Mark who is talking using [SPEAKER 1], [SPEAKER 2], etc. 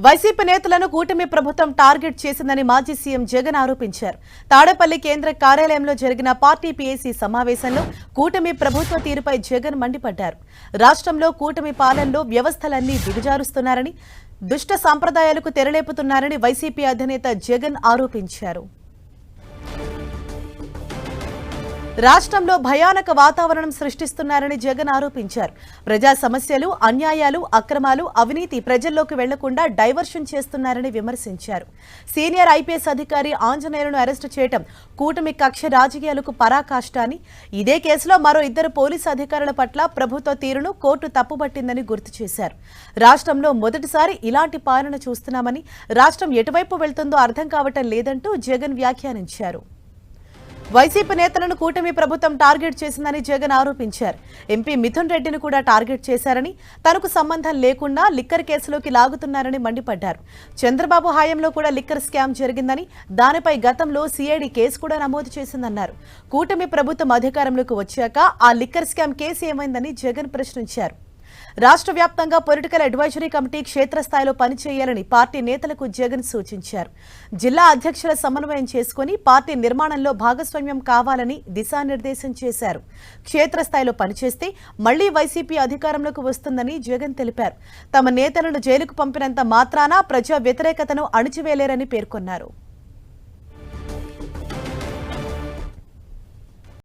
[SPEAKER 1] YCP నేతలను కూటమి ప్రభుత్వం టార్గెట్ చేసిందని మాజీ సీఎం జగన్ ఆరోపించారు. తాడేపల్లి కేంద్ర కార్యాలయంలో జరిగిన పార్టీ పీఏసీ సమావేశంలో కూటమి ప్రభుత్వ తీరుపై జగన్ మండిపడ్డారు. రాష్ట్రంలో కూటమి పాలనలో వ్యవస్థలన్నీ దిగజారుస్తున్నారని, దుష్ట సంప్రదాయాలకు తెరలేపుతున్నారని వైసీపీ అధినేత జగన్ ఆరోపించారు. రాష్ట్రంలో భయానక వాతావరణం సృష్టిస్తున్నారని జగన్ ఆరోపించారు. ప్రజా సమస్యలు, అన్యాయాలు, అక్రమాలు, అవినీతి ప్రజల్లోకి వెళ్లకుండా డైవర్షన్ చేస్తున్నారని విమర్శించారు. సీనియర్ ఐపీఎస్ అధికారి ఆంజనేయులను అరెస్టు చేయడం కూటమి కక్ష రాజకీయాలకు పరాకాష్ట అని, ఇదే కేసులో మరో 2 పోలీసు అధికారుల పట్ల ప్రభుత్వ తీరును కోర్టు తప్పుబట్టిందని గుర్తు చేశారు. రాష్ట్రంలో మొదటిసారి ఇలాంటి పాలన చూస్తున్నామని, రాష్ట్రం ఎటువైపు వెళ్తుందో అర్థం కావటం లేదంటూ జగన్ వ్యాఖ్యానించారు. వైసీపీ నేతలను కూటమి ప్రభుత్వం టార్గెట్ చేసిందని జగన్ ఆరోపించారు. ఎంపీ మిథున్ రెడ్డిని కూడా టార్గెట్ చేశారని, తనకు సంబంధం లేకుండా లిక్కర్ కేసులోకి లాగుతున్నారని మండిపడ్డారు. చంద్రబాబు హయాంలో కూడా లిక్కర్ స్కామ్ జరిగిందని, దానిపై గతంలో సిఐడి కేసు కూడా నమోదు చేసిందన్నారు. కూటమి ప్రభుత్వం అధికారంలోకి వచ్చాక ఆ లిక్కర్ స్కామ్ కేసు ఏమైందని జగన్ ప్రశ్నించారు. రాష్ట్ర వ్యాప్తంగా పొలిటికల్ అడ్వైజరీ కమిటీ క్షేత్రస్థాయిలో పనిచేయాలని పార్టీ నేతలకు జగన్ సూచించారు. జిల్లా అధ్యక్షుల సమన్వయం చేసుకుని పార్టీ నిర్మాణంలో భాగస్వామ్యం కావాలని దిశానిర్దేశం చేశారు. క్షేత్రస్థాయిలో పనిచేస్తే మళ్లీ వైసీపీ అధికారంలోకి వస్తుందని జగన్ తెలిపారు. తమ నేతలను జైలుకు పంపినంత మాత్రాన ప్రజా వ్యతిరేకతను అణిచివేలేరని పేర్కొన్నారు.